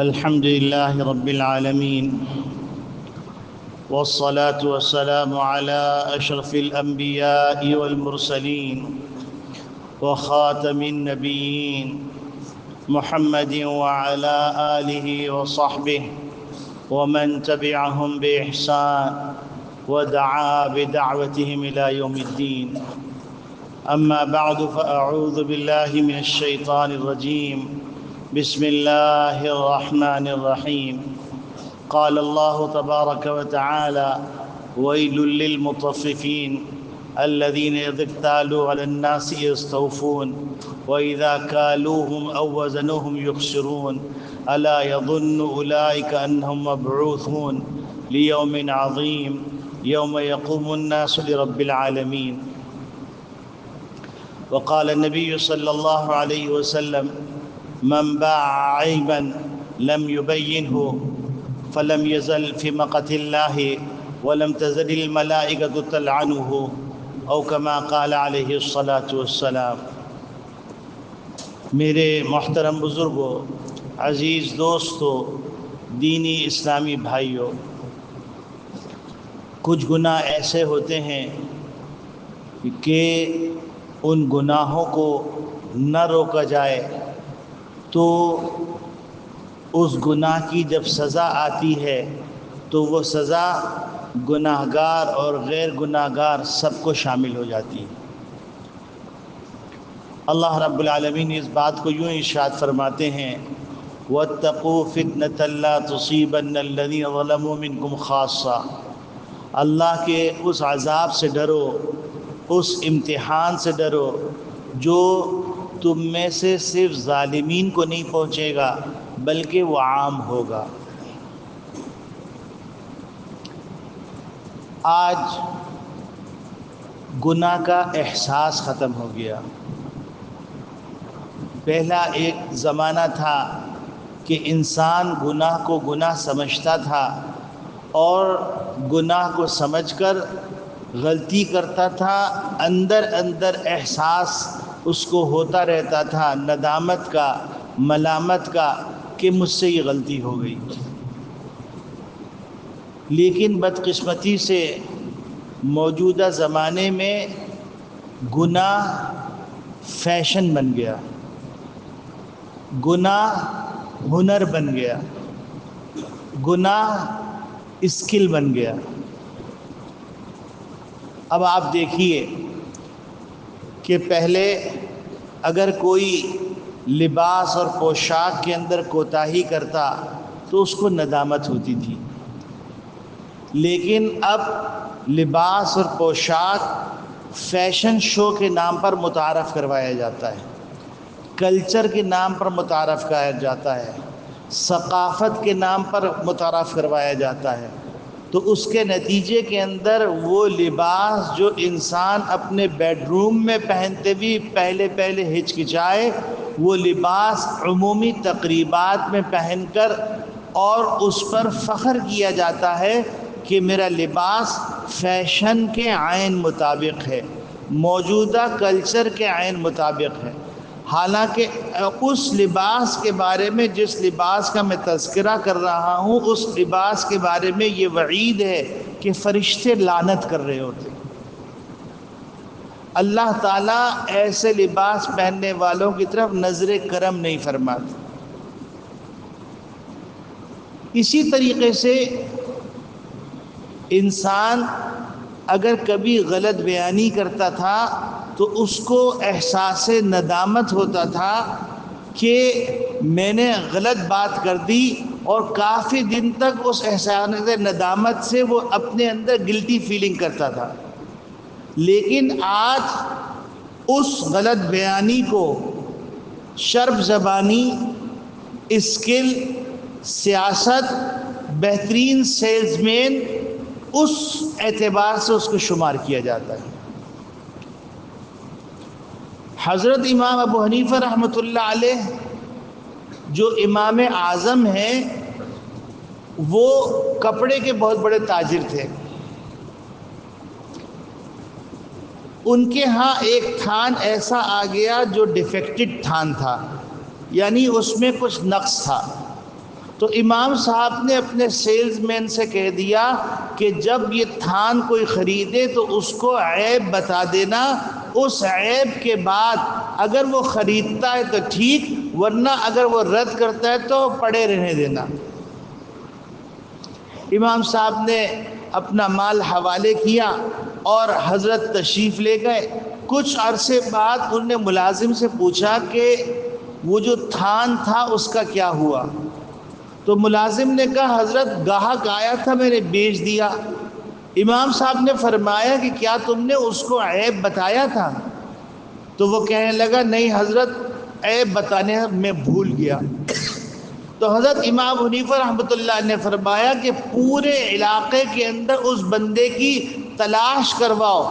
الحمد لله رب العالمين، والصلاة والسلام على أشرف الأنبياء والمرسلين وخاتم النبيين محمد وعلى آله وصحبه ومن تبعهم بإحسان ودعا بدعوتهم إلى يوم الدين. أما بعد، فأعوذ بالله من الشيطان الرجيم. بسم الله الرحمن الرحيم. قال الله تبارك وتعالى: ويل للمطففين الذين إذا اكتالوا على الناس يستوفون وإذا كالوهم أو وزنوهم يخسرون ألا يظن أولئك أنهم مبعوثون ليوم عظيم يوم يقوم الناس لرب العالمين. وقال النبي صلى الله عليه وسلم: من باع عيبا لم يبينه فلم يزل في مقت الله ولم تزل الملائكة تلعنه او كما قال علیہ الصلاۃ والسلام. میرے محترم بزرگوں، عزیز دوستوں، دینی اسلامی بھائیوں، کچھ گناہ ایسے ہوتے ہیں کہ ان گناہوں کو نہ روکا جائے تو اس گناہ کی جب سزا آتی ہے تو وہ سزا گناہگار اور غیر گناہگار سب کو شامل ہو جاتی ہے. اللہ رب العالمین اس بات کو یوں ارشاد فرماتے ہیں: وَاتَّقُوا فِتْنَةً لَا تُصِيبَنَّ الَّذِينَ ظَلَمُوا مِنْكُمْ خَاصَّةً. اللہ کے اس عذاب سے ڈرو، اس امتحان سے ڈرو جو تم میں سے صرف ظالمین کو نہیں پہنچے گا بلکہ وہ عام ہوگا. آج گناہ کا احساس ختم ہو گیا. پہلا ایک زمانہ تھا کہ انسان گناہ کو گناہ سمجھتا تھا اور گناہ کو سمجھ کر غلطی کرتا تھا، اندر اندر احساس اس کو ہوتا رہتا تھا ندامت کا، ملامت کا کہ مجھ سے یہ غلطی ہو گئی. لیکن بدقسمتی سے موجودہ زمانے میں گناہ فیشن بن گیا، گناہ ہنر بن گیا، گناہ اسکل بن گیا. اب آپ دیکھیے کہ پہلے اگر کوئی لباس اور پوشاک کے اندر کوتاہی کرتا تو اس کو ندامت ہوتی تھی، لیکن اب لباس اور پوشاک فیشن شو کے نام پر متعارف کروایا جاتا ہے، کلچر کے نام پر متعارف کرایا جاتا ہے، ثقافت کے نام پر متعارف کروایا جاتا ہے. تو اس کے نتیجے کے اندر وہ لباس جو انسان اپنے بیڈ روم میں پہنتے بھی پہلے ہچکچائے، وہ لباس عمومی تقریبات میں پہن کر اور اس پر فخر کیا جاتا ہے کہ میرا لباس فیشن کے عین مطابق ہے، موجودہ کلچر کے عین مطابق ہے. حالانکہ اس لباس کے بارے میں، جس لباس کا میں تذکرہ کر رہا ہوں، اس لباس کے بارے میں یہ وعید ہے کہ فرشتے لعنت کر رہے ہوتے. اللہ تعالیٰ ایسے لباس پہننے والوں کی طرف نظر کرم نہیں فرماتے. اسی طریقے سے انسان اگر کبھی غلط بیانی کرتا تھا تو اس کو احساس ندامت ہوتا تھا کہ میں نے غلط بات کر دی، اور کافی دن تک اس احساس ندامت سے وہ اپنے اندر گلٹی فیلنگ کرتا تھا. لیکن آج اس غلط بیانی کو شرف زبانی، اسکل، سیاست، بہترین سیلز مین، اس اعتبار سے اس کو شمار کیا جاتا ہے. حضرت امام ابو حنیفہ رحمۃ اللہ علیہ جو امام اعظم ہیں، وہ کپڑے کے بہت بڑے تاجر تھے. ان کے ہاں ایک تھان ایسا آ گیا جو ڈیفیکٹڈ تھان تھا، یعنی اس میں کچھ نقص تھا. تو امام صاحب نے اپنے سیلز مین سے کہہ دیا کہ جب یہ تھان کوئی خریدے تو اس کو عیب بتا دینا، اس عیب کے بعد اگر وہ خریدتا ہے تو ٹھیک، ورنہ اگر وہ رد کرتا ہے تو پڑے رہنے دینا۔ امام صاحب نے اپنا مال حوالے کیا اور حضرت تشریف لے گئے۔ کچھ عرصے بعد انہوں نے ملازم سے پوچھا کہ وہ جو تھان تھا اس کا کیا ہوا؟ تو ملازم نے کہا حضرت گاہک آیا تھا، میں نے بیچ دیا۔ امام صاحب نے فرمایا کہ کیا تم نے اس کو عیب بتایا تھا؟ تو وہ کہنے لگا نہیں حضرت، عیب بتانے میں بھول گیا۔ تو حضرت امام حنیفہ رحمۃ اللہ نے فرمایا کہ پورے علاقے کے اندر اس بندے کی تلاش کرواؤ،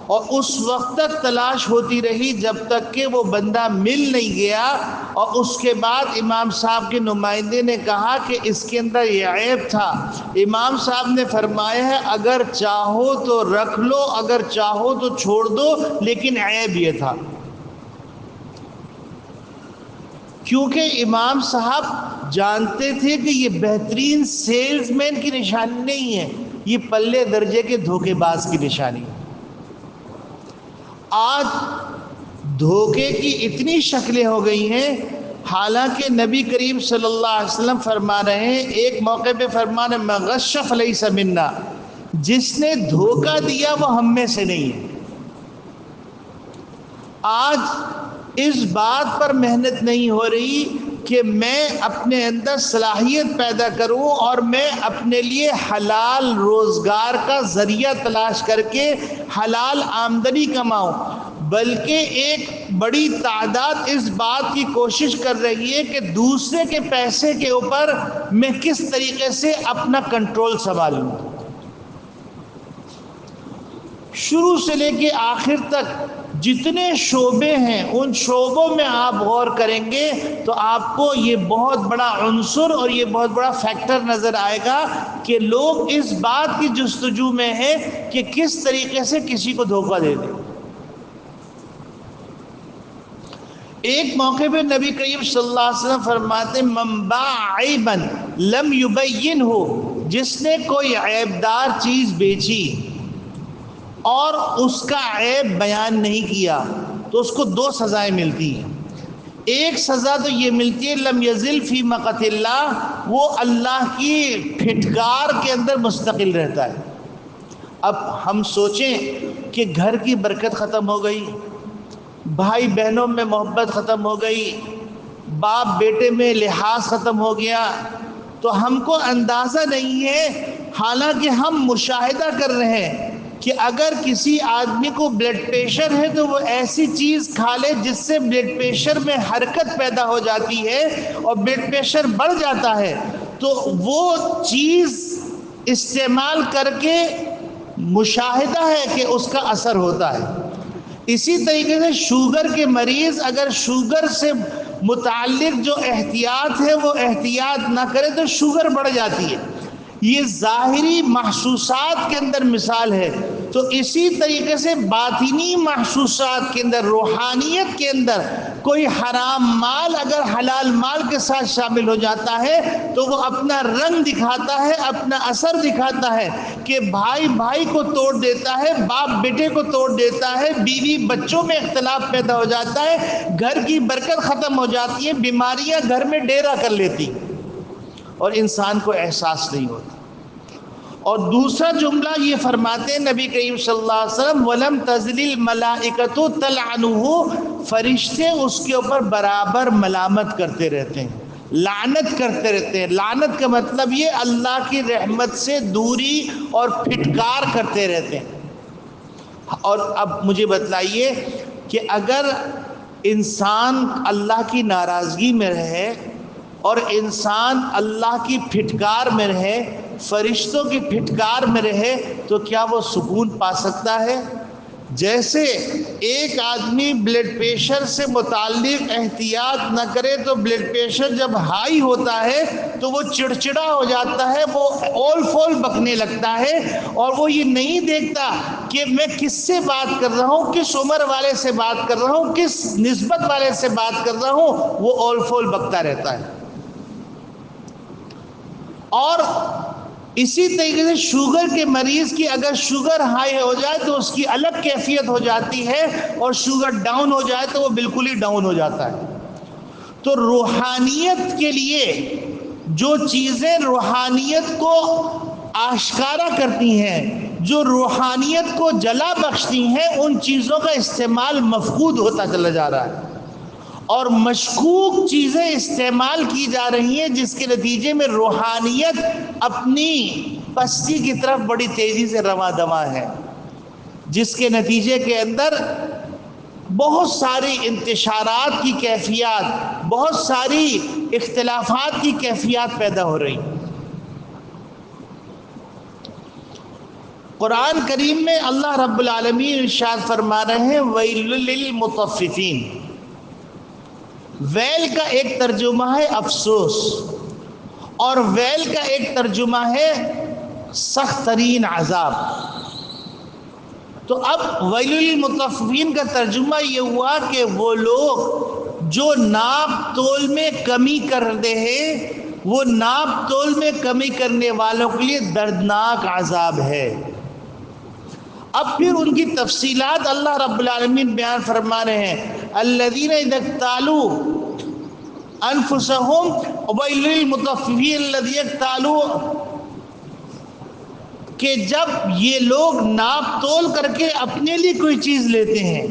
اور اس وقت تک تلاش ہوتی رہی جب تک کہ وہ بندہ مل نہیں گیا۔ اور اس کے بعد امام صاحب کے نمائندے نے کہا کہ اس کے اندر یہ عیب تھا۔ امام صاحب نے فرمایا ہے اگر چاہو تو رکھ لو، اگر چاہو تو چھوڑ دو، لیکن عیب یہ تھا۔ کیونکہ امام صاحب جانتے تھے کہ یہ بہترین سیلز مین کی نشانی نہیں ہے، یہ پلے درجے کے دھوکے باز کی نشانی ہے۔ آج دھوکے کی اتنی شکلیں ہو گئی ہیں، حالانکہ نبی کریم صلی اللہ علیہ وسلم فرما رہے ہیں، ایک موقع پہ فرما رہے ہیں من غش فلیس منا، جس نے دھوکہ دیا وہ ہم میں سے نہیں ہے۔ آج اس بات پر محنت نہیں ہو رہی کہ میں اپنے اندر صلاحیت پیدا کروں اور میں اپنے لیے حلال روزگار کا ذریعہ تلاش کر کے حلال آمدنی کماؤں، بلکہ ایک بڑی تعداد اس بات کی کوشش کر رہی ہے کہ دوسرے کے پیسے کے اوپر میں کس طریقے سے اپنا کنٹرول سنبھالوں۔ شروع سے لے کے آخر تک جتنے شعبے ہیں ان شعبوں میں آپ غور کریں گے تو آپ کو یہ بہت بڑا عنصر اور یہ بہت بڑا فیکٹر نظر آئے گا کہ لوگ اس بات کی جستجو میں ہیں کہ کس طریقے سے کسی کو دھوکہ دے دیں۔ ایک موقع پہ نبی کریم صلی اللہ علیہ وسلم فرماتے من باع عیبا لم یبینہ، جس نے کوئی عیبدار چیز بیچی اور اس کا عیب بیان نہیں کیا تو اس کو دو سزائیں ملتی ہیں۔ ایک سزا تو یہ ملتی ہے لم یزل فی مقت اللہ، وہ اللہ کی پھٹکار کے اندر مستقل رہتا ہے۔ اب ہم سوچیں کہ گھر کی برکت ختم ہو گئی، بھائی بہنوں میں محبت ختم ہو گئی، باپ بیٹے میں لحاظ ختم ہو گیا، تو ہم کو اندازہ نہیں ہے، حالانکہ ہم مشاہدہ کر رہے ہیں کہ اگر کسی آدمی کو بلڈ پریشر ہے تو وہ ایسی چیز کھا لے جس سے بلڈ پریشر میں حرکت پیدا ہو جاتی ہے اور بلڈ پریشر بڑھ جاتا ہے، تو وہ چیز استعمال کر کے مشاہدہ ہے کہ اس کا اثر ہوتا ہے۔ اسی طریقے سے شوگر کے مریض اگر شوگر سے متعلق جو احتیاط ہے وہ احتیاط نہ کرے تو شوگر بڑھ جاتی ہے۔ یہ ظاہری محسوسات کے اندر مثال ہے، تو اسی طریقے سے باطنی محسوسات کے اندر، روحانیت کے اندر کوئی حرام مال اگر حلال مال کے ساتھ شامل ہو جاتا ہے تو وہ اپنا رنگ دکھاتا ہے، اپنا اثر دکھاتا ہے کہ بھائی بھائی کو توڑ دیتا ہے، باپ بیٹے کو توڑ دیتا ہے، بیوی بچوں میں اختلاف پیدا ہو جاتا ہے، گھر کی برکت ختم ہو جاتی ہے، بیماریاں گھر میں ڈیرا کر لیتی اور انسان کو احساس نہیں ہوتا۔ اور دوسرا جملہ یہ فرماتے ہیں نبی کریم صلی اللہ علیہ وسلم وَلَمْ تَزْلِ الْمَلَائِكَةُ تَلْعَنُهُ، فرشتے اس کے اوپر برابر ملامت کرتے رہتے ہیں، لعنت کرتے رہتے ہیں۔ لعنت کا مطلب یہ اللہ کی رحمت سے دوری اور پھٹکار کرتے رہتے ہیں۔ اور اب مجھے بتلائیے کہ اگر انسان اللہ کی ناراضگی میں رہے اور انسان اللہ کی پھٹکار میں رہے، فرشتوں کی پھٹکار میں رہے، تو کیا وہ سکون پا سکتا ہے؟ جیسے ایک آدمی بلڈ پریشر سے متعلق احتیاط نہ کرے تو بلڈ پریشر جب ہائی ہوتا ہے تو وہ چڑچڑا ہو جاتا ہے، وہ اول فول بکنے لگتا ہے، اور وہ یہ نہیں دیکھتا کہ میں کس سے بات کر رہا ہوں، کس عمر والے سے بات کر رہا ہوں، کس نسبت والے سے بات کر رہا ہوں، وہ اول فول بکتا رہتا ہے۔ اور اسی طریقے سے شوگر کے مریض کی اگر شوگر ہائی ہو جائے تو اس کی الگ کیفیت ہو جاتی ہے، اور شوگر ڈاؤن ہو جائے تو وہ بالکل ہی ڈاؤن ہو جاتا ہے۔ تو روحانیت کے لیے جو چیزیں روحانیت کو آشکارا کرتی ہیں، جو روحانیت کو جلا بخشتی ہیں، ان چیزوں کا استعمال مفقود ہوتا چلا جا رہا ہے، اور مشکوک چیزیں استعمال کی جا رہی ہیں، جس کے نتیجے میں روحانیت اپنی پستی کی طرف بڑی تیزی سے رواں دواں ہے، جس کے نتیجے کے اندر بہت ساری انتشارات کی کیفیات، بہت ساری اختلافات کی کیفیات پیدا ہو رہی۔ قرآن کریم میں اللہ رب العالمین ارشاد فرما رہے ہیں وَيْلٌ لِّلْمُطَفِّفِينَ۔ ویل کا ایک ترجمہ ہے افسوس، اور ویل کا ایک ترجمہ ہے سخت ترین عذاب۔ تو اب ویل للمطففین کا ترجمہ یہ ہوا کہ وہ لوگ جو ناپ تول میں کمی کرتے ہیں، وہ ناپ تول میں کمی کرنے والوں کے لیے دردناک عذاب ہے۔ اب پھر ان کی تفصیلات اللہ رب العالمین بیان فرما رہے ہیں الذین اذا اکتالوا انفسهم ویل للمطففین الذین اکتالوا، کہ جب یہ لوگ ناپ تول کر کے اپنے لیے کوئی چیز لیتے ہیں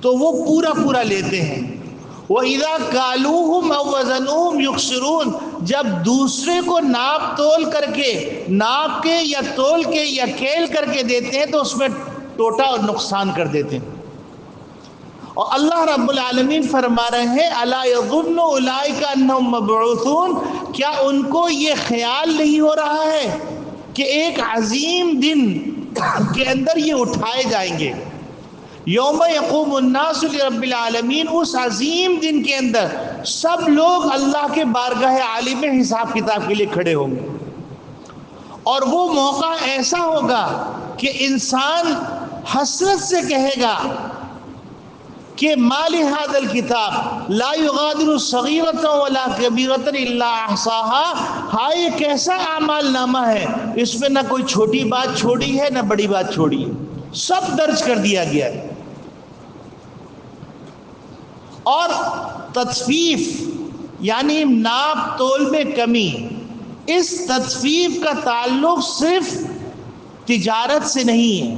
تو وہ پورا پورا لیتے ہیں۔ وَإِذَا كَالُوهُمْ أَوْ وَزَنُوهُمْ يُخْسِرُونَ، جب دوسرے کو ناپ تول کر کے، ناپ کے یا تول کے یا کیل کر کے دیتے ہیں تو اس میں ٹوٹا اور نقصان کر دیتے ہیں۔ اور اللہ رب العالمین فرما رہے ہیں أَلَا يَظُنُّ أُولَٰئِكَ أَنَّهُمْ مَبْعُوثُونَ، کیا ان کو یہ خیال نہیں ہو رہا ہے کہ ایک عظیم دن کے اندر یہ اٹھائے جائیں گے؟ یوم یقوم الناس لرب العالمین، اس عظیم دن کے اندر سب لوگ اللہ کے بارگاہ عالی میں حساب کتاب کے لیے کھڑے ہوں گے، اور وہ موقع ایسا ہوگا کہ انسان حسرت سے کہے گا کہ ما لهذا الکتاب لا یغادر صغیرۃ ولا کبیرۃ الا احصاها، ہائے یہ کیسا اعمال نامہ ہے، اس میں نہ کوئی چھوٹی بات چھوڑی ہے نہ بڑی بات چھوڑی ہے، سب درج کر دیا گیا ہے۔ اور تطفیف یعنی ناپ تول میں کمی، اس تطفیف کا تعلق صرف تجارت سے نہیں ہے۔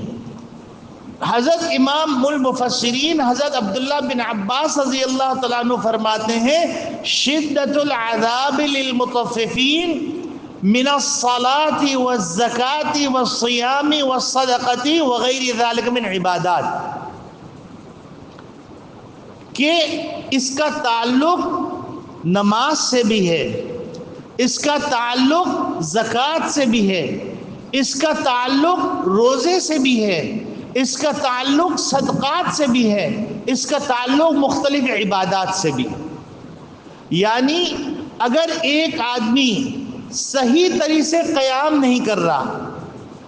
حضرت امام المفسرین حضرت عبداللہ بن عباس رضی اللہ تعالیٰ عنہ فرماتے ہیں شدت العذاب للمطففین من الصلاة والزکاة والصیام والصدقة وغیر ذلك من عبادات، کہ اس کا تعلق نماز سے بھی ہے، اس کا تعلق زکوٰۃ سے بھی ہے، اس کا تعلق روزے سے بھی ہے، اس کا تعلق صدقات سے بھی ہے، اس کا تعلق مختلف عبادات سے بھی۔ یعنی اگر ایک آدمی صحیح طریقے سے قیام نہیں کر رہا،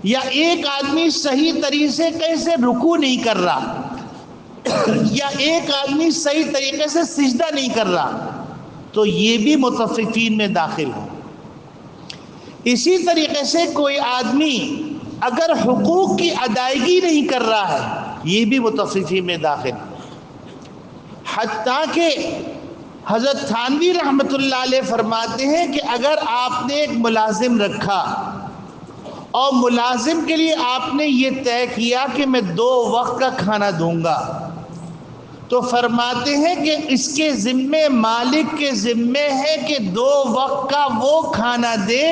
یا ایک آدمی صحیح طریقے سے رکوع نہیں کر رہا، یا ایک آدمی صحیح طریقے سے سجدہ نہیں کر رہا، تو یہ بھی مطففین میں داخل ہے۔ اسی طریقے سے کوئی آدمی اگر حقوق کی ادائیگی نہیں کر رہا ہے، یہ بھی مطففین میں داخل ہے۔ حتیٰ کہ حضرت تھانوی رحمۃ اللہ علیہ فرماتے ہیں کہ اگر آپ نے ایک ملازم رکھا اور ملازم کے لیے آپ نے یہ طے کیا کہ میں 2 وقت کا کھانا دوں گا، تو فرماتے ہیں کہ اس کے ذمے مالک کے ذمے ہے کہ 2 وقت کا وہ کھانا دے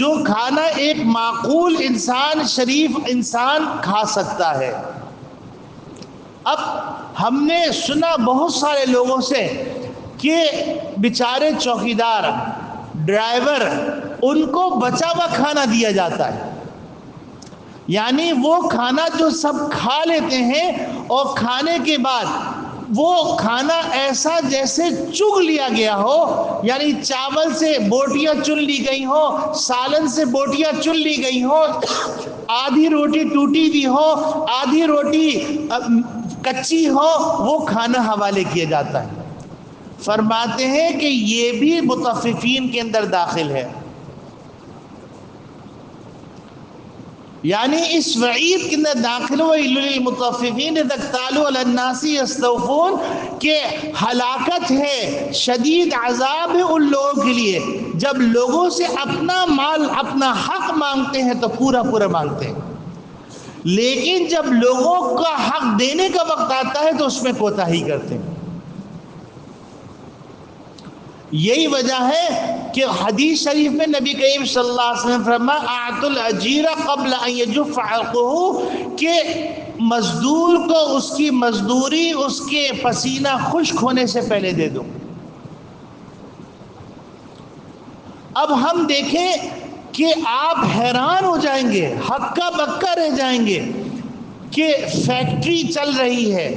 جو کھانا ایک معقول انسان، شریف انسان کھا سکتا ہے۔ اب ہم نے سنا بہت سارے لوگوں سے کہ بیچارے چوکیدار، ڈرائیور، ان کو بچا ہوا کھانا دیا جاتا ہے، یعنی وہ کھانا جو سب کھا لیتے ہیں اور کھانے کے بعد وہ کھانا ایسا جیسے چگ لیا گیا ہو، یعنی چاول سے بوٹیاں چن لی گئی ہوں، سالن سے بوٹیاں چن لی گئی ہوں، آدھی روٹی ٹوٹی ہوئی ہو، آدھی روٹی کچی ہو، وہ کھانا حوالے کیا جاتا ہے۔ فرماتے ہیں کہ یہ بھی مطففین کے اندر داخل ہے۔ یعنی اس وعید کے اندر داخل ہو وَيْلٌ لِّلْمُطَفِّفِينَ إِذَا اكْتَالُوا عَلَى النَّاسِ يَسْتَوْفُونَ کہ ہلاکت ہے، شدید عذاب ہے ان لوگوں کے لیے جب لوگوں سے اپنا مال اپنا حق مانگتے ہیں تو پورا پورا مانگتے ہیں، لیکن جب لوگوں کا حق دینے کا وقت آتا ہے تو اس میں کوتاہی کرتے ہیں۔ یہی وجہ ہے کہ حدیث شریف میں نبی کریم صلی اللہ علیہ وسلم فرمایا اعطوا الاجیر قبل ان یجف عرقه کہ مزدور کو اس کی مزدوری اس کے پسینہ خشک ہونے سے پہلے دے دو۔ اب ہم دیکھیں کہ آپ حیران ہو جائیں گے، ہکا بکا رہ جائیں گے کہ فیکٹری چل رہی ہے،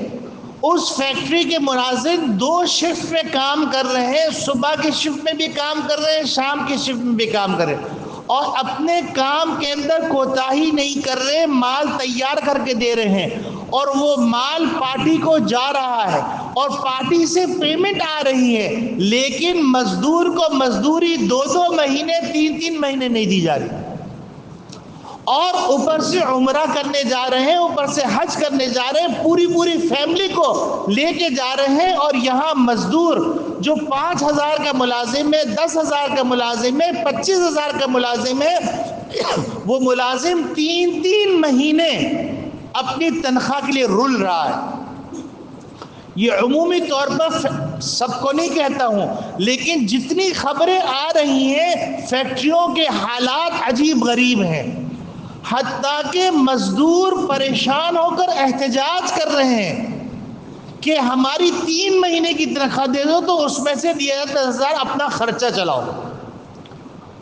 اس فیکٹری کے ملازم 2 شفٹ میں کام کر رہے ہیں، صبح کی شفٹ میں بھی کام کر رہے ہیں، شام کی شفٹ میں بھی کام کر رہے ہیں، اور اپنے کام کے اندر کوتاہی نہیں کر رہے، مال تیار کر کے دے رہے ہیں، اور وہ مال پارٹی کو جا رہا ہے اور پارٹی سے پیمنٹ آ رہی ہے، لیکن مزدور کو مزدوری 2 مہینے 3 مہینے نہیں دی جا رہی، اور اوپر سے عمرہ کرنے جا رہے ہیں، اوپر سے حج کرنے جا رہے ہیں، پوری فیملی کو لے کے جا رہے ہیں، اور یہاں مزدور جو 5,000 کا ملازم ہے، 10,000 کا ملازم ہے، 25,000 کا ملازم ہے، وہ ملازم 3 مہینے اپنی تنخواہ کے لیے رول رہا ہے۔ یہ عمومی طور پر سب کو نہیں کہتا ہوں، لیکن جتنی خبریں آ رہی ہیں فیکٹریوں کے حالات عجیب غریب ہیں، حتیٰ کہ مزدور پریشان ہو کر احتجاج کر رہے ہیں کہ ہماری 3 مہینے کی تنخواہ دے دو تو اس میں سے 10,000 اپنا خرچہ چلاؤ،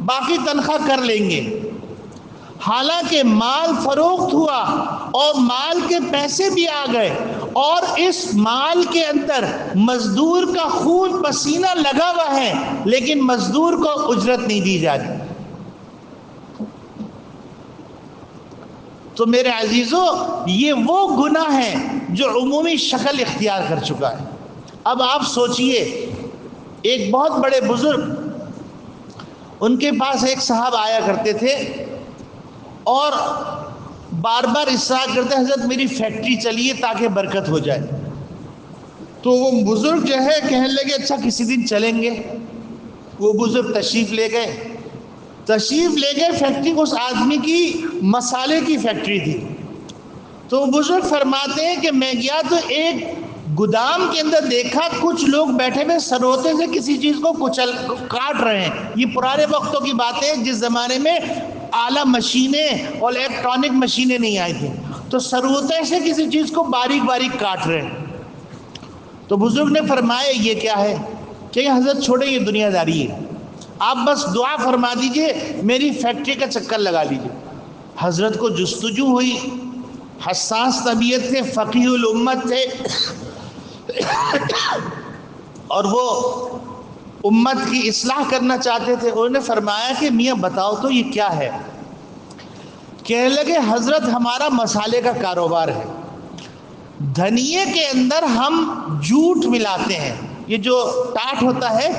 باقی تنخواہ کر لیں گے۔ حالانکہ مال فروخت ہوا اور مال کے پیسے بھی آ گئے، اور اس مال کے اندر مزدور کا خون پسینہ لگا ہوا ہے، لیکن مزدور کو اجرت نہیں دی جا رہی۔ تو میرے عزیزو، یہ وہ گناہ ہے جو عمومی شکل اختیار کر چکا ہے۔ اب آپ سوچئے، ایک بہت بڑے بزرگ، ان کے پاس ایک صاحب آیا کرتے تھے اور بار بار اصرار کرتے، حضرت میری فیکٹری چلیے تاکہ برکت ہو جائے۔ تو وہ بزرگ جو ہے کہنے لگے اچھا کسی دن چلیں گے۔ وہ بزرگ تشریف لے گئے فیکٹری، اس آدمی کی مسالے کی فیکٹری تھی۔ تو وہ بزرگ فرماتے ہیں کہ میں گیا تو ایک گودام کے اندر دیکھا کچھ لوگ بیٹھے ہوئے سروتے سے کسی چیز کو کاٹ رہے ہیں۔ یہ پرانے وقتوں کی باتیں ہیں، جس زمانے میں اعلیٰ مشینیں اور الیکٹرانک مشینیں نہیں آئی تھیں، تو سروتے سے کسی چیز کو باریک باریک کاٹ رہے ہیں۔ تو بزرگ نے فرمایا یہ کیا ہے؟ کہ حضرت چھوڑے، یہ دنیا داری ہے، آپ بس دعا فرما دیجئے، میری فیکٹری کا چکر لگا لیجئے۔ حضرت کو جستجو ہوئی، حساس طبیعت تھے، فقیہ الامت تھے، اور وہ امت کی اصلاح کرنا چاہتے تھے۔ انہوں نے فرمایا کہ میاں بتاؤ تو یہ کیا ہے؟ کہنے لگے حضرت ہمارا مسالے کا کاروبار ہے، دھنیے کے اندر ہم جھوٹ ملاتے ہیں، یہ جو ٹاٹ ہوتا ہے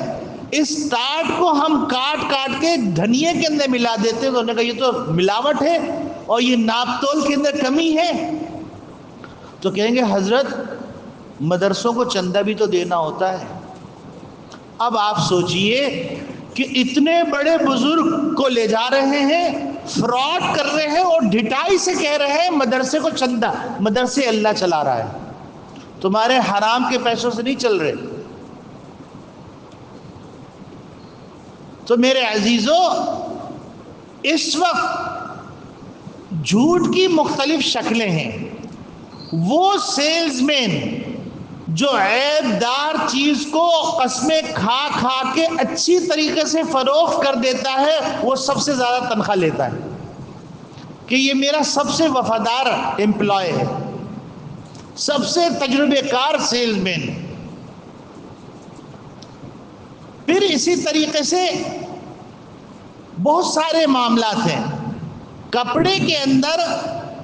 اس ٹاٹ کو ہم کاٹ کے دھنیے کے اندر ملا دیتے ہیں۔ تو انہوں نے کہا یہ تو ملاوٹ ہے اور یہ ناپ تول کے اندر کمی ہے۔ تو کہیں گے حضرت مدرسوں کو چندہ بھی تو دینا ہوتا ہے۔ اب آپ سوچئے کہ اتنے بڑے بزرگ کو لے جا رہے ہیں، فراڈ کر رہے ہیں اور ڈھٹائی سے کہہ رہے ہیں مدرسے کو چندہ، مدرسے اللہ چلا رہا ہے، تمہارے حرام کے پیسوں سے نہیں چل رہے۔ تو میرے عزیزو، اس وقت جھوٹ کی مختلف شکلیں ہیں۔ وہ سیلز مین جو عیب دار چیز کو قسمیں کھا کے اچھی طریقے سے فروخت کر دیتا ہے، وہ سب سے زیادہ تنخواہ لیتا ہے کہ یہ میرا سب سے وفادار امپلائی ہے، سب سے تجربے کار سیلز مین۔ پھر اسی طریقے سے بہت سارے معاملات ہیں۔ کپڑے کے اندر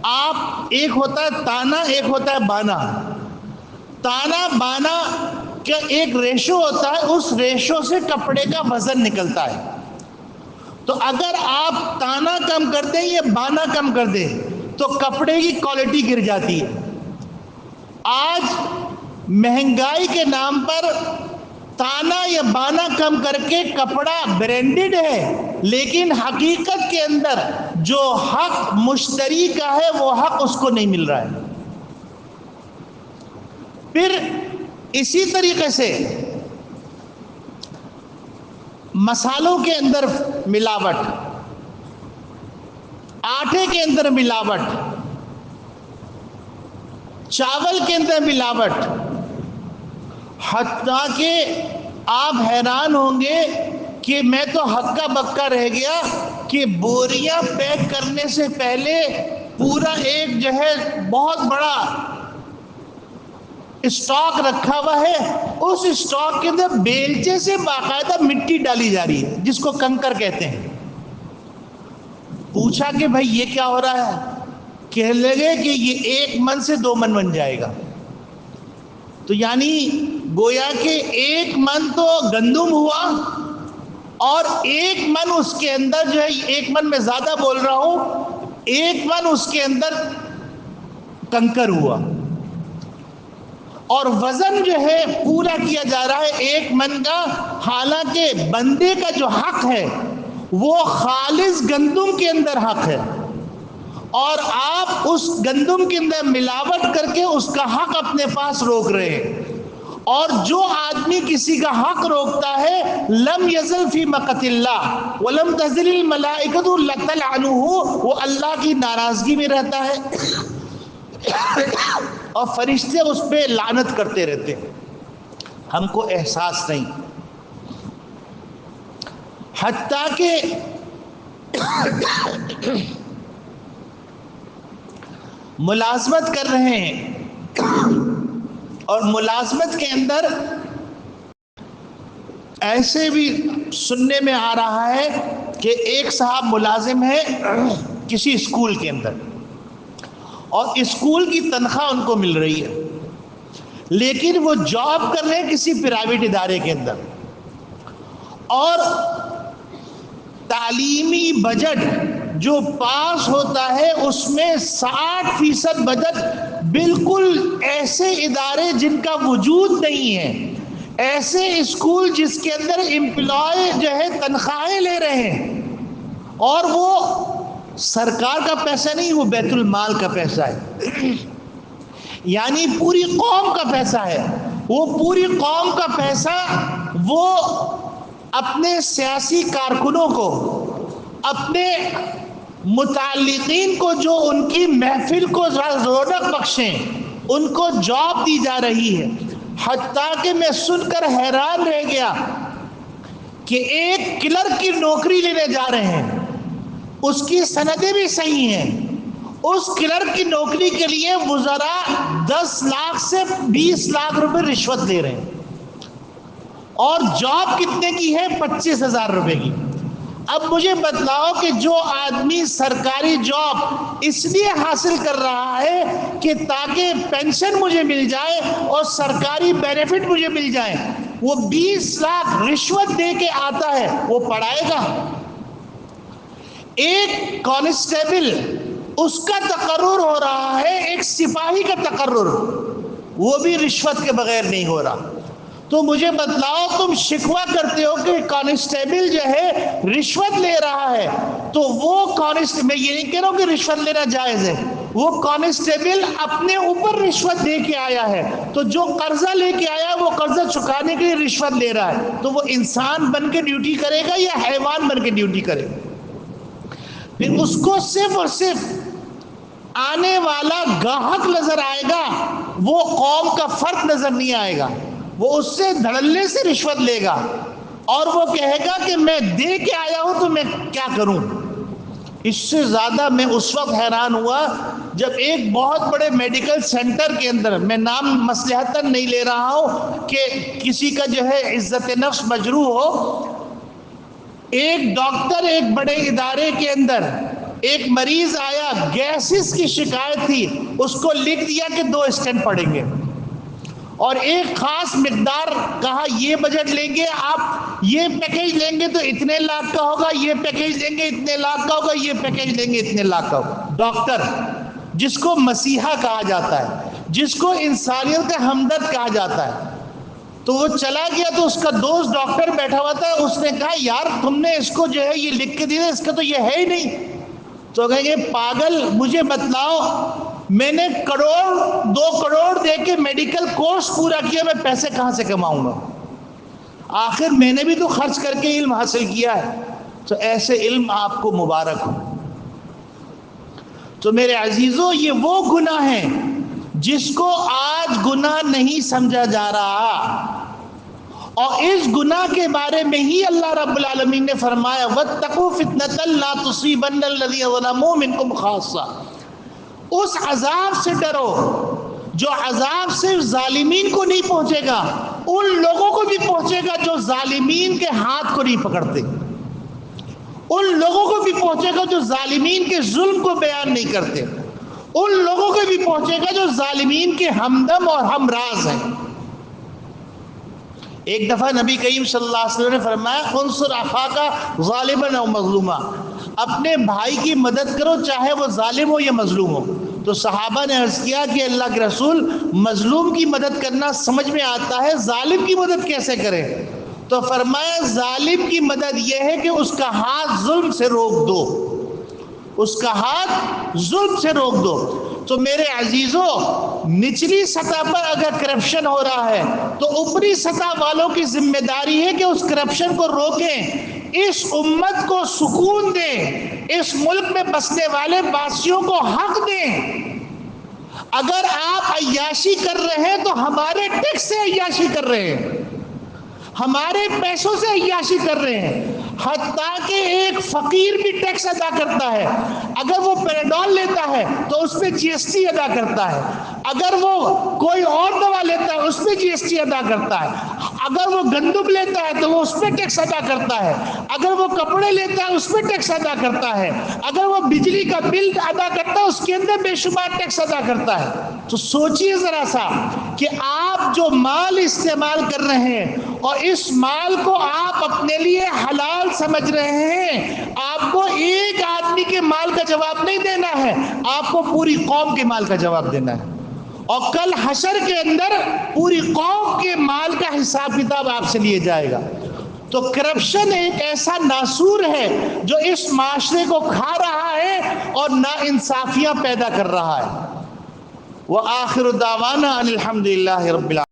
آپ، ایک ہوتا ہے تانا، ایک ہوتا ہے بانا۔ تانا بانا کا ایک ریشو ہوتا ہے، اس ریشو سے کپڑے کا وزن نکلتا ہے۔ تو اگر آپ تانا کم کر دیں یا بانا کم کر دیں تو کپڑے کی کوالٹی گر جاتی ہے. آج مہنگائی کے نام پر تانا یا بانا کم کر کے کپڑا برینڈڈ ہے، لیکن حقیقت کے اندر جو حق مشتری کا ہے وہ حق اس کو نہیں مل رہا ہے. پھر اسی طریقے سے مسالوں کے اندر ملاوٹ، آٹے کے اندر ملاوٹ، چاول کے اندر ملاوٹ، حتیٰ کہ آپ حیران ہوں گے کہ میں تو ہکا بکا رہ گیا کہ بوریاں پیک کرنے سے پہلے پورا ایک جو ہے بہت بڑا اسٹاک رکھا ہوا ہے، اس اسٹاک کے اندر بیلچے سے باقاعدہ مٹی ڈالی جا رہی ہے جس کو کنکر کہتے ہیں. پوچھا کہ بھائی یہ کیا ہو رہا ہے؟ کہنے لگے کہ یہ 1 من سے 2 من بن جائے گا. تو یعنی گویا کہ 1 من تو گندم ہوا اور 1 من اس کے اندر جو ہے، 1 من میں زیادہ بول رہا ہوں، 1 من اس کے اندر کنکر ہوا، اور وزن جو ہے پورا کیا جا رہا ہے 1 من کا. حالانکہ بندے کا جو حق ہے وہ خالص گندم کے اندر حق ہے، اور آپ اس گندم کے اندر ملاوٹ کر کے اس کا حق اپنے پاس روک رہے ہیں. اور جو آدمی کسی کا حق روکتا ہے، لم یزل فی مقت اللہ ولم تزل الملائکۃ تلعنہ، وہ اللہ کی ناراضگی میں رہتا ہے اور فرشتے اس پہ لعنت کرتے رہتے ہیں. ہم کو احساس نہیں. حتیٰ کہ ملازمت کر رہے ہیں اور ملازمت کے اندر ایسے بھی سننے میں آ رہا ہے کہ ایک صاحب ملازم ہے کسی اسکول کے اندر، اور اسکول کی تنخواہ ان کو مل رہی ہے، لیکن وہ جاب کر رہے ہیں کسی پرائیویٹ ادارے کے اندر، اور تعلیمی بجٹ جو پاس ہوتا ہے اس میں 60% بجٹ بالکل ایسے ادارے جن کا وجود نہیں ہے، ایسے اسکول جس کے اندر امپلائی جو ہے تنخواہیں لے رہے ہیں، اور وہ سرکار کا پیسہ نہیں، وہ بیت المال کا پیسہ ہے، یعنی پوری قوم کا پیسہ ہے. وہ پوری قوم کا پیسہ وہ اپنے سیاسی کارکنوں کو، اپنے متعلقین کو جو ان کی محفل کو رونق بخشیں، ان کو جاب دی جا رہی ہے. حتیٰ کہ میں سن کر حیران رہ گیا کہ ایک کلرک کی نوکری لینے جا رہے ہیں، اس کی سندیں بھی صحیح ہیں، اس کلرک کی نوکری کے لیے وزراء 10 لاکھ سے 20 لاکھ روپے رشوت لے رہے ہیں، اور جاب کتنے کی ہے؟ 25,000 روپے کی. اب مجھے بتلاؤ کہ جو آدمی سرکاری جاب اس لیے حاصل کر رہا ہے کہ تاکہ پینشن مجھے مل جائے اور سرکاری بینیفٹ مجھے مل جائے، وہ 20 لاکھ رشوت دے کے آتا ہے، وہ پڑھائے گا؟ ایک کانسٹیبل اس کا تقرر ہو رہا ہے، ایک سپاہی کا تقرر، وہ بھی رشوت کے بغیر نہیں ہو رہا. تو مجھے بتلاؤ، تم شکوہ کرتے ہو کہ کانسٹیبل جو ہے رشوت لے رہا ہے، تو وہ میں یہ نہیں کہہ رہا ہوں کہ رشوت لینا جائز ہے، وہ کانسٹیبل اپنے اوپر رشوت دے کے آیا ہے، تو جو قرضہ لے کے آیا وہ قرضہ چکانے کے لیے رشوت لے رہا ہے، تو وہ انسان بن کے ڈیوٹی کرے گا یا حیوان بن کے ڈیوٹی کرے گا؟ پھر اس کو صرف اور صرف آنے والا گاہک نظر آئے گا، وہ قوم کا فرد نظر نہیں آئے گا. وہ اس سے دھڑلے سے رشوت لے گا اور وہ کہے گا کہ میں دے کے آیا ہوں تو میں کیا کروں. اس سے زیادہ میں اس وقت حیران ہوا جب ایک بہت بڑے میڈیکل سینٹر کے اندر، میں نام مصلحتاً نہیں لے رہا ہوں کہ کسی کا جو ہے عزت نفس مجروح ہو، ایک ڈاکٹر ایک بڑے ادارے کے اندر، ایک مریض آیا، گیسز کی شکایت تھی، اس کو لکھ دیا کہ 2 اسٹنٹ پڑیں گے، اور ایک خاص مقدار کہا یہ بجٹ لیں گے آپ، یہ پیکیج لیں گے تو اتنے لاکھ کا ہوگا، یہ پیکیج لیں گے اتنے لاکھ کا ہوگا، یہ پیکیج لیں گے اتنے لاکھ کا ہوگا۔ ڈاکٹر جس کو مسیحا کہا جاتا ہے، جس کو انسانیت کا ہمدرد کہا جاتا ہے، تو وہ چلا گیا تو اس کا دوست ڈاکٹر بیٹھا ہوا تھا، اس نے کہا یار تم نے اس کو جو ہے یہ لکھ کے دیا، اس کا تو یہ ہے ہی نہیں۔ تو کہیں گے پاگل مجھے بتلاؤ، میں نے کروڑ 2 کروڑ دے کے میڈیکل کورس پورا کیا، میں پیسے کہاں سے کماؤں گا؟ آخر میں نے بھی تو خرچ کر کے علم حاصل کیا ہے۔ تو ایسے علم آپ کو مبارک ہو۔ تو میرے عزیزوں، یہ وہ گناہ ہیں جس کو آج گناہ نہیں سمجھا جا رہا، اور اس گناہ کے بارے میں ہی اللہ رب العالمین نے فرمایا وَاتَّقُوا فِتْنَةً لَا تُصِيبَنَّ الَّذِينَ ظَلَمُوا مِنْكُمْ خَاصَّةً۔ اس عذاب سے ڈرو جو عذاب صرف ظالمین کو نہیں پہنچے گا، ان لوگوں کو بھی پہنچے گا جو ظالمین کے ہاتھ کو نہیں پکڑتے، ان لوگوں کو بھی پہنچے گا جو ظالمین کے ظلم کو بیان نہیں کرتے، ان لوگوں کو بھی پہنچے گا جو ظالمین کے ہمدم اور ہمراز ہیں۔ ایک دفعہ نبی کریم صلی اللہ علیہ وسلم نے فرمایا انصر اخاک ظالما او مظلوما، اپنے بھائی کی مدد کرو چاہے وہ ظالم ہو یا مظلوم ہو۔ تو صحابہ نے عرض کیا کہ اللہ کے رسول، مظلوم کی مدد کرنا سمجھ میں آتا ہے، ظالم کی مدد کیسے کریں؟ تو فرمایا ظالم کی مدد یہ ہے کہ اس کا ہاتھ ظلم سے روک دو، اس کا ہاتھ ظلم سے روک دو۔ تو میرے عزیزوں، نچلی سطح پر اگر کرپشن ہو رہا ہے تو اوپری سطح والوں کی ذمہ داری ہے کہ اس کرپشن کو روکیں، اس امت کو سکون دیں، اس ملک میں بسنے والے باسیوں کو حق دیں۔ اگر آپ عیاشی کر رہے ہیں تو ہمارے ٹیکس سے عیاشی کر رہے ہیں، ہمارے پیسوں سے عیاشی کر رہے ہیں۔ حتیٰ کہ ایک فقیر بھی ٹیکس ادا کرتا ہے، اگر وہ پیراڈول لیتا ہے تو اس پہ جی ایس ٹی ادا کرتا ہے، اگر وہ کوئی اور دوا لیتا ہے اس پہ جی ایس ٹی ادا کرتا ہے، اگر وہ گندم لیتا ہے تو وہ اس پہ ٹیکس ادا کرتا ہے، اگر وہ کپڑے لیتا ہے اس پہ ٹیکس ادا کرتا ہے، اگر وہ بجلی کا بل ادا کرتا ہے اس کے اندر بے شمار ٹیکس ادا کرتا ہے۔ تو سوچئے ذرا سا کہ آپ جو مال استعمال کر رہے ہیں اور اس مال کو آپ اپنے لیے حلال سمجھ رہے ہیں، آپ کو ایک آدمی کے مال کا جواب نہیں دینا ہے، آپ کو پوری قوم کے مال کا جواب دینا ہے، اور کل حشر کے اندر پوری قوم کے مال کا حساب کتاب آپ سے لیے جائے گا۔ تو کرپشن ایک ایسا ناسور ہے جو اس معاشرے کو کھا رہا ہے اور ناانصافیاں پیدا کر رہا ہے۔ وآخر دعوانا ان الحمد للہ رب العالمین۔